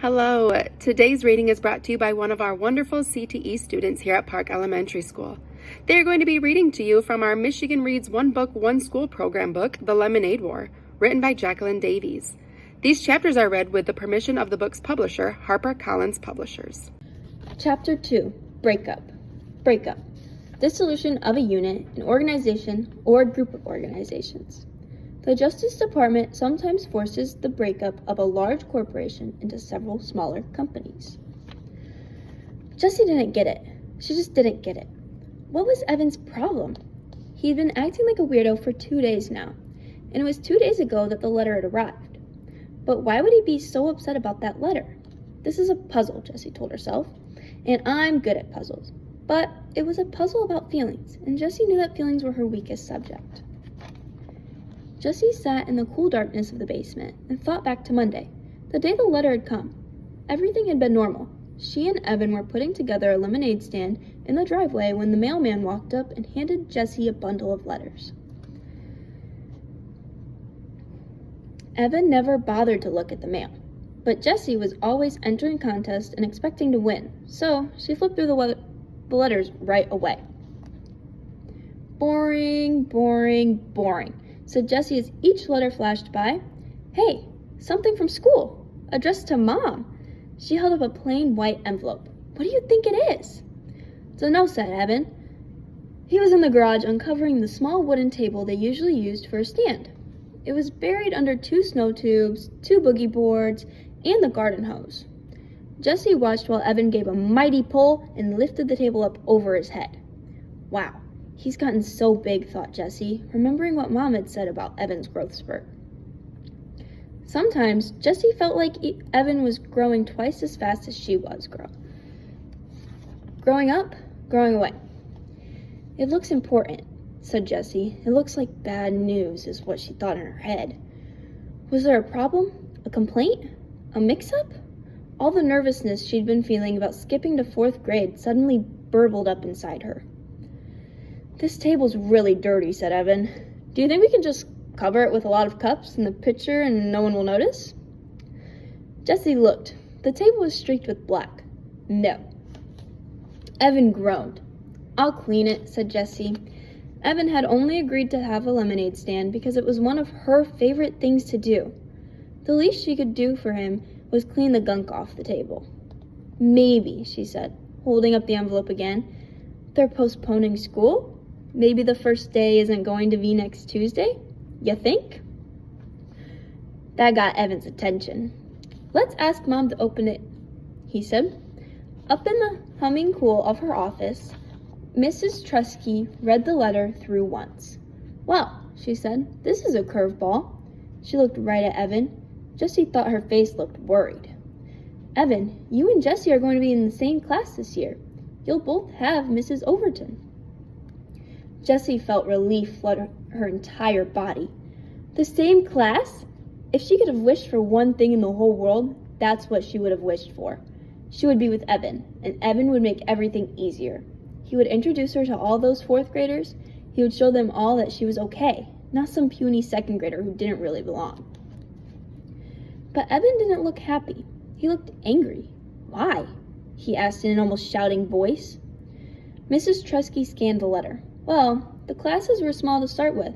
Hello, today's reading is brought to you by one of our wonderful CTE students here at Park Elementary School. They are going to be reading to you from our Michigan Reads One Book, One School program book, The Lemonade War, written by Jacqueline Davies. These chapters are read with the permission of the book's publisher, Harper Collins Publishers. Chapter 2, Breakup. Breakup. Dissolution of a unit, an organization, or a group of organizations. The Justice Department sometimes forces the breakup of a large corporation into several smaller companies. Jessie didn't get it. She just didn't get it. What was Evan's problem? He'd been acting like a weirdo for 2 days now, and it was 2 days ago that the letter had arrived. But why would he be so upset about that letter? This is a puzzle, Jessie told herself, and I'm good at puzzles. But it was a puzzle about feelings, and Jessie knew that feelings were her weakest subject. Jessie sat in the cool darkness of the basement and thought back to Monday, the day the letter had come. Everything had been normal. She and Evan were putting together a lemonade stand in the driveway when the mailman walked up and handed Jessie a bundle of letters. Evan never bothered to look at the mail, but Jessie was always entering contests and expecting to win, so she flipped through the letters right away. Boring, boring, boring, said Jessie as each letter flashed by. Hey, something from school, addressed to Mom. She held up a plain white envelope. What do you think it is? Dunno, said Evan. He was in the garage uncovering the small wooden table they usually used for a stand. It was buried under 2 snow tubes, 2 boogie boards, and the garden hose. Jessie watched while Evan gave a mighty pull and lifted the table up over his head. Wow. He's gotten so big, thought Jessie, remembering what Mom had said about Evan's growth spurt. Sometimes, Jessie felt like Evan was growing twice as fast as she was growing up, growing away. It looks important, said Jessie. It looks like bad news, is what she thought in her head. Was there a problem? A complaint? A mix-up? All the nervousness she'd been feeling about skipping to 4th grade suddenly burbled up inside her. This table's really dirty, said Evan. Do you think we can just cover it with a lot of cups and the pitcher and no one will notice? Jessie looked. The table was streaked with black. No. Evan groaned. I'll clean it, said Jessie. Evan had only agreed to have a lemonade stand because it was one of her favorite things to do. The least she could do for him was clean the gunk off the table. Maybe, she said, holding up the envelope again. They're postponing school? Maybe the first day isn't going to be next Tuesday? You think? That got Evan's attention. Let's ask Mom to open it, he said. Up in the humming cool of her office, Mrs. Trusky read the letter through once. Well, she said, this is a curveball. She looked right at Evan. Jessie thought her face looked worried. Evan, you and Jessie are going to be in the same class this year. You'll both have Mrs. Overton. Jessie felt relief flood her entire body. The same class? If she could have wished for one thing in the whole world, that's what she would have wished for. She would be with Evan, and Evan would make everything easier. He would introduce her to all those 4th graders. He would show them all that she was okay, not some puny 2nd grader who didn't really belong. But Evan didn't look happy. He looked angry. Why? He asked in an almost shouting voice. Mrs. Trusky scanned the letter. Well, the classes were small to start with,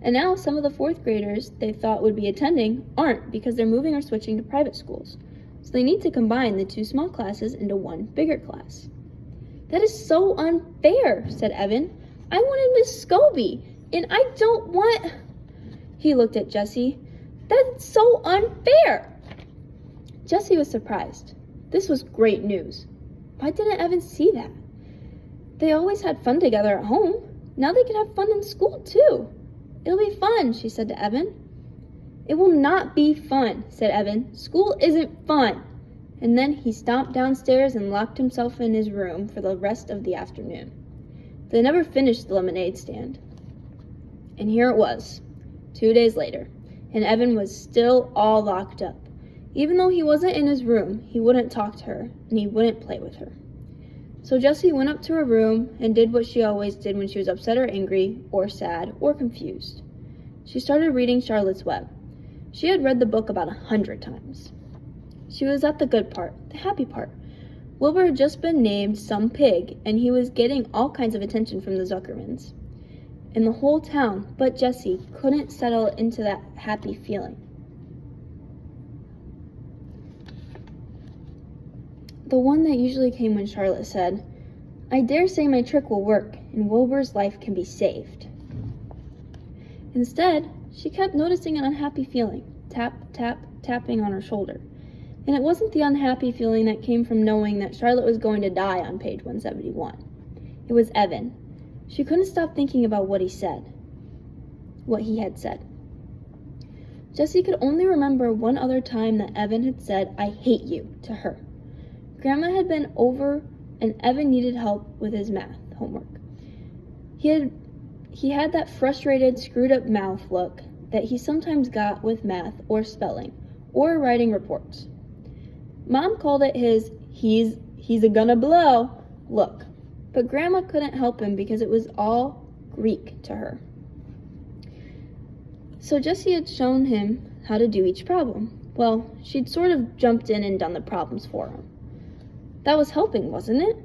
and now some of the 4th graders they thought would be attending aren't because they're moving or switching to private schools. So they need to combine the 2 small classes into one bigger class. That is so unfair, said Evan. I wanted Miss Scobie, and I don't want... He looked at Jessie. That's so unfair. Jessie was surprised. This was great news. Why didn't Evan see that? They always had fun together at home. Now they could have fun in school, too. It'll be fun, she said to Evan. It will not be fun, said Evan. School isn't fun. And then he stomped downstairs and locked himself in his room for the rest of the afternoon. They never finished the lemonade stand. And here it was, 2 days later, and Evan was still all locked up. Even though he wasn't in his room, he wouldn't talk to her, and he wouldn't play with her. So Jessie went up to her room and did what she always did when she was upset or angry or sad or confused. She started reading Charlotte's Web. She had read the book about 100 times. She was at the good part, the happy part. Wilbur had just been named some pig, and he was getting all kinds of attention from the Zuckermans. And the whole town, but Jessie, couldn't settle into that happy feeling. The one that usually came when Charlotte said, "I dare say my trick will work, and Wilbur's life can be saved." Instead, she kept noticing an unhappy feeling, tap, tap, tapping on her shoulder. And it wasn't the unhappy feeling that came from knowing that Charlotte was going to die on page 171. It was Evan. She couldn't stop thinking about what he had said. Jessie could only remember one other time that Evan had said, "I hate you," to her. Grandma had been over and Evan needed help with his math homework. He had that frustrated, screwed up mouth look that he sometimes got with math or spelling or writing reports. Mom called it his he's a gonna blow look, but Grandma couldn't help him because it was all Greek to her. So Jessie had shown him how to do each problem. Well, she'd sort of jumped in and done the problems for him. That was helping, wasn't it?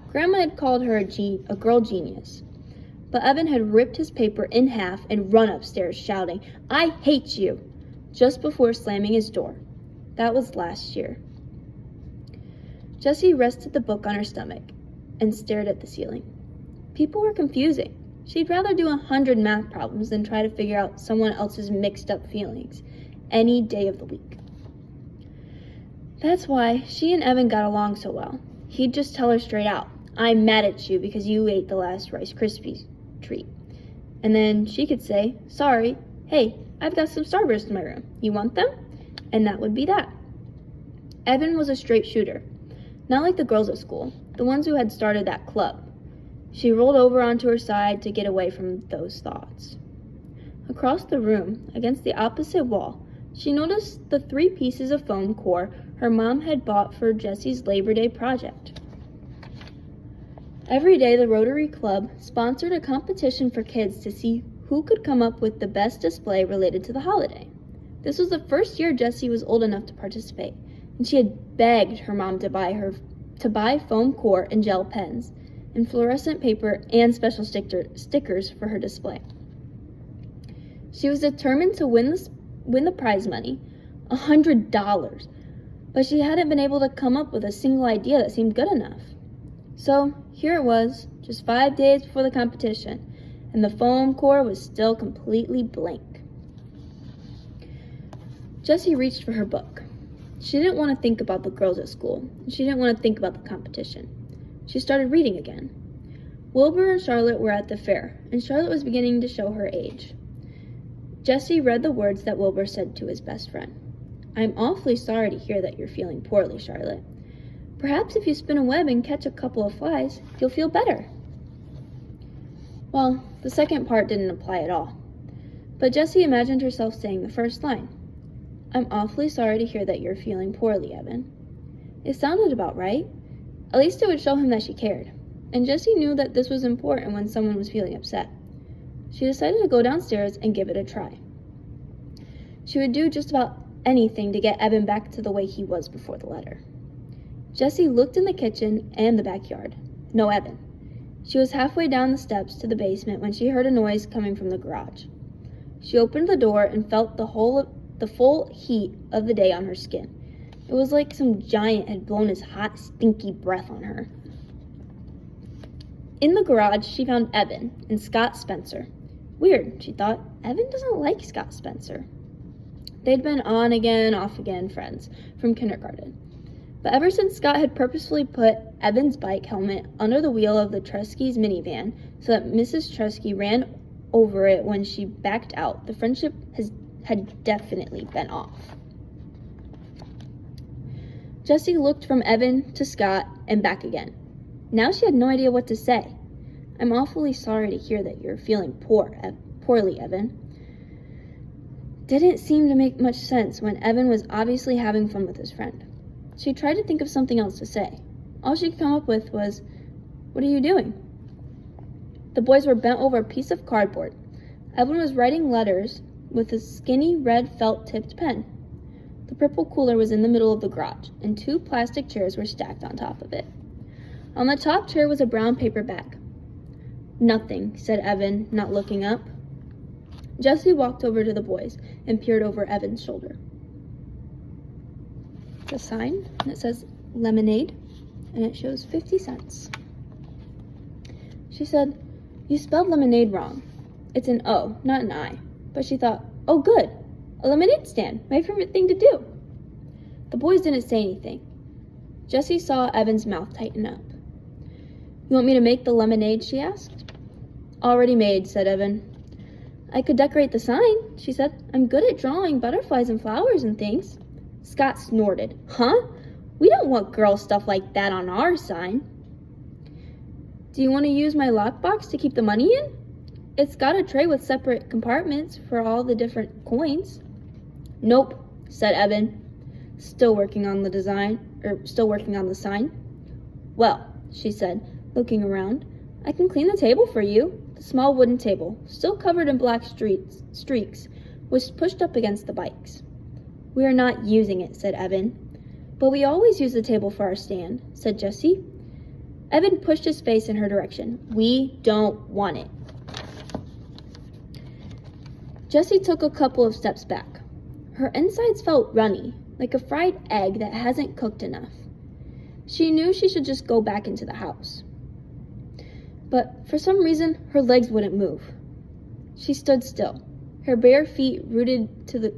Grandma had called her a girl genius, but Evan had ripped his paper in half and run upstairs shouting, "I hate you," just before slamming his door. That was last year. Jessie rested the book on her stomach and stared at the ceiling. People were confusing. She'd rather do 100 math problems than try to figure out someone else's mixed up feelings any day of the week. That's why she and Evan got along so well. He'd just tell her straight out, "I'm mad at you because you ate the last Rice Krispies treat." And then she could say, "Sorry, hey, I've got some Starburst in my room. You want them?" And that would be that. Evan was a straight shooter, not like the girls at school, the ones who had started that club. She rolled over onto her side to get away from those thoughts. Across the room, against the opposite wall, she noticed the 3 pieces of foam core her mom had bought for Jessie's Labor Day project. Every day, the Rotary Club sponsored a competition for kids to see who could come up with the best display related to the holiday. This was the first year Jessie was old enough to participate, and she had begged her mom to buy foam core and gel pens, and fluorescent paper and special stickers for her display. She was determined to win the prize money, $100, but she hadn't been able to come up with a single idea that seemed good enough. So here it was, just 5 days before the competition, and the foam core was still completely blank. Jessie reached for her book. She didn't want to think about the girls at school, and she didn't want to think about the competition. She started reading again. Wilbur and Charlotte were at the fair, and Charlotte was beginning to show her age. Jessie read the words that Wilbur said to his best friend. "I'm awfully sorry to hear that you're feeling poorly, Charlotte. Perhaps if you spin a web and catch a couple of flies, you'll feel better." Well, the second part didn't apply at all. But Jessie imagined herself saying the first line. "I'm awfully sorry to hear that you're feeling poorly, Evan." It sounded about right. At least it would show him that she cared. And Jessie knew that this was important when someone was feeling upset. She decided to go downstairs and give it a try. She would do just about anything to get Evan back to the way he was before the letter. Jessie looked in the kitchen and the backyard. No Evan. She was halfway down the steps to the basement when she heard a noise coming from the garage. She opened the door and felt the full heat of the day on her skin. It was like some giant had blown his hot, stinky breath on her. In the garage, she found Evan and Scott Spencer. Weird, she thought. Evan doesn't like Scott Spencer. They'd been on again, off again friends from kindergarten. But ever since Scott had purposefully put Evan's bike helmet under the wheel of the Trusky's minivan so that Mrs. Trusky ran over it when she backed out, the friendship had definitely been off. Jessie looked from Evan to Scott and back again. Now she had no idea what to say. "I'm awfully sorry to hear that you're feeling poorly, Evan." Didn't seem to make much sense when Evan was obviously having fun with his friend. She tried to think of something else to say. All she could come up with was, "What are you doing?" The boys were bent over a piece of cardboard. Evan was writing letters with a skinny red felt-tipped pen. The purple cooler was in the middle of the garage, and 2 plastic chairs were stacked on top of it. On the top chair was a brown paper bag. "Nothing," said Evan, not looking up. Jessie walked over to the boys and peered over Evan's shoulder. The sign, and it says lemonade, and it shows 50 cents. She said, "You spelled lemonade wrong. It's an O, not an I." But she thought, "Oh good, a lemonade stand, my favorite thing to do." The boys didn't say anything. Jessie saw Evan's mouth tighten up. "You want me to make the lemonade?" she asked. "Already made," said Evan. "I could decorate the sign," she said. "I'm good at drawing butterflies and flowers and things." Scott snorted. "Huh? We don't want girl stuff like that on our sign." "Do you want to use my lockbox to keep the money in? It's got a tray with separate compartments for all the different coins." "Nope," said Evan, still working on the sign. "Well," she said, looking around, "I can clean the table for you." The small wooden table, still covered in black streaks, was pushed up against the bikes. "We are not using it," said Evan. "But we always use the table for our stand," said Jessie. Evan pushed his face in her direction. "We don't want it." Jessie took a couple of steps back. Her insides felt runny, like a fried egg that hasn't cooked enough. She knew she should just go back into the house. But for some reason, her legs wouldn't move. She stood still, her bare feet rooted to the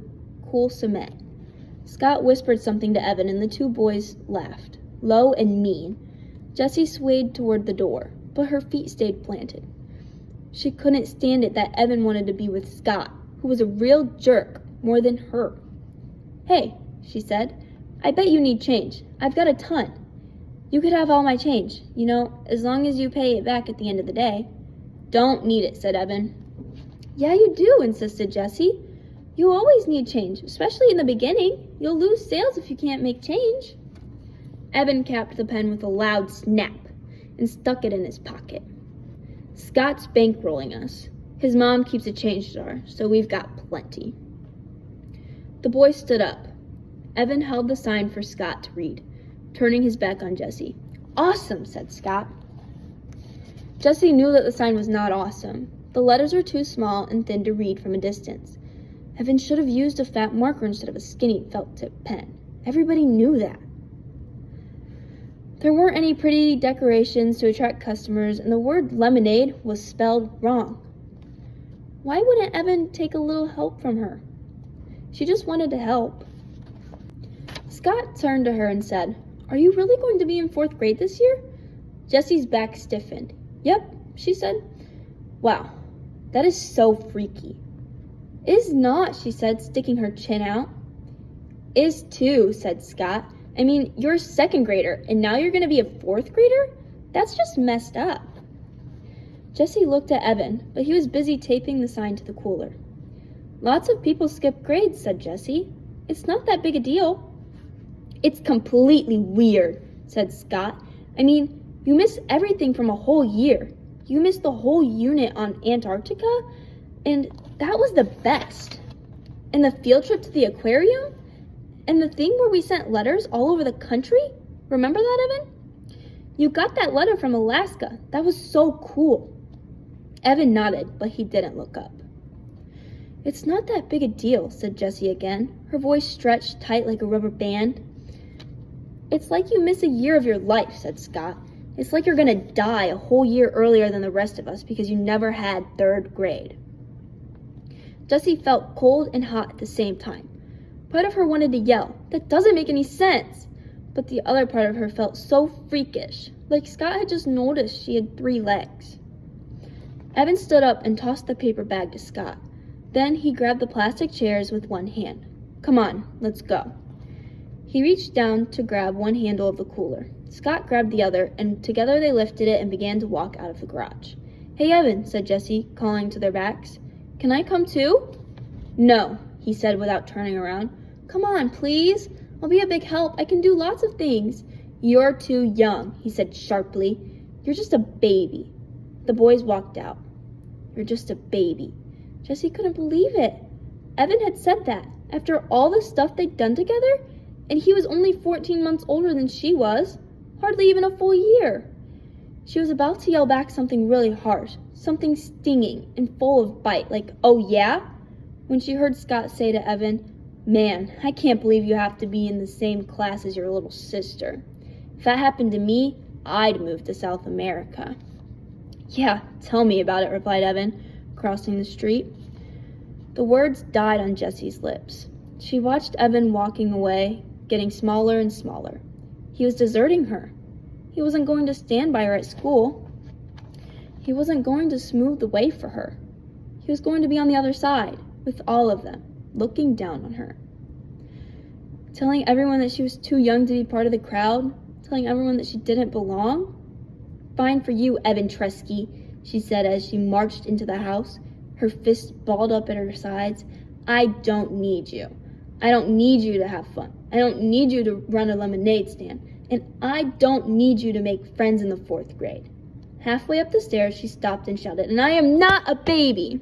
cool cement. Scott whispered something to Evan, and the 2 boys laughed, low and mean. Jessie swayed toward the door, but her feet stayed planted. She couldn't stand it that Evan wanted to be with Scott, who was a real jerk, more than her. "Hey," she said, "I bet you need change. I've got a ton. You could have all my change, as long as you pay it back at the end of the day." "Don't need it," said Evan. "Yeah, you do," insisted Jessie. "You always need change, especially in the beginning. You'll lose sales if you can't make change." Evan capped the pen with a loud snap and stuck it in his pocket. "Scott's bankrolling us. His mom keeps a change jar, so we've got plenty." The boy stood up. Evan held the sign for Scott to read, turning his back on Jessie. "Awesome," said Scott. Jessie knew that the sign was not awesome. The letters were too small and thin to read from a distance. Evan should have used a fat marker instead of a skinny felt-tip pen. Everybody knew that. There weren't any pretty decorations to attract customers, and the word lemonade was spelled wrong. Why wouldn't Evan take a little help from her? She just wanted to help. Scott turned to her and said, "Are you really going to be in 4th grade this year?" Jessie's back stiffened. "Yep," she said. "Wow, that is so freaky." "Is not," she said, sticking her chin out. "Is too," said Scott. "I mean, you're a 2nd grader, and now you're going to be a 4th grader? That's just messed up." Jessie looked at Evan, but he was busy taping the sign to the cooler. "Lots of people skip grades," said Jessie. "It's not that big a deal." "It's completely weird," said Scott. "I mean, you miss everything from a whole year. You missed the whole unit on Antarctica, and that was the best. And the field trip to the aquarium, and the thing where we sent letters all over the country. Remember that, Evan? You got that letter from Alaska. That was so cool." Evan nodded, but he didn't look up. "It's not that big a deal," said Jessie again, her voice stretched tight like a rubber band. "It's like you miss a year of your life," said Scott. "It's like you're gonna die a whole year earlier than the rest of us because you never had 3rd grade." Jessie felt cold and hot at the same time. Part of her wanted to yell, "That doesn't make any sense!" But the other part of her felt so freakish, like Scott had just noticed she had 3 legs. Evan stood up and tossed the paper bag to Scott. Then he grabbed the plastic chairs with one hand. "Come on, let's go." He reached down to grab one handle of the cooler. Scott grabbed the other, and together they lifted it and began to walk out of the garage. "Hey, Evan," said Jessie, calling to their backs. "Can I come too?" "No," he said without turning around. "Come on, please. I'll be a big help. I can do lots of things." "You're too young," he said sharply. "You're just a baby." The boys walked out. "You're just a baby." Jessie couldn't believe it. Evan had said that, After all the stuff they'd done together? And he was only 14 months older than she was. Hardly even a full year. She was about to yell back something really harsh, something stinging and full of bite, like, "Oh yeah?" when she heard Scott say to Evan, "Man, I can't believe you have to be in the same class as your little sister. If that happened to me, I'd move to South America." "Yeah, tell me about it," replied Evan, crossing the street. The words died on Jessie's lips. She watched Evan walking away, getting smaller and smaller. He was deserting her. He wasn't going to stand by her at school. He wasn't going to smooth the way for her. He was going to be on the other side, with all of them, looking down on her. Telling everyone that she was too young to be part of the crowd, telling everyone that she didn't belong. "Fine for you, Evan Tresky," she said as she marched into the house, her fists balled up at her sides. "I don't need you. I don't need you to have fun. I don't need you to run a lemonade stand. And I don't need you to make friends in the 4th grade." Halfway up the stairs, she stopped and shouted, "And I am not a baby!"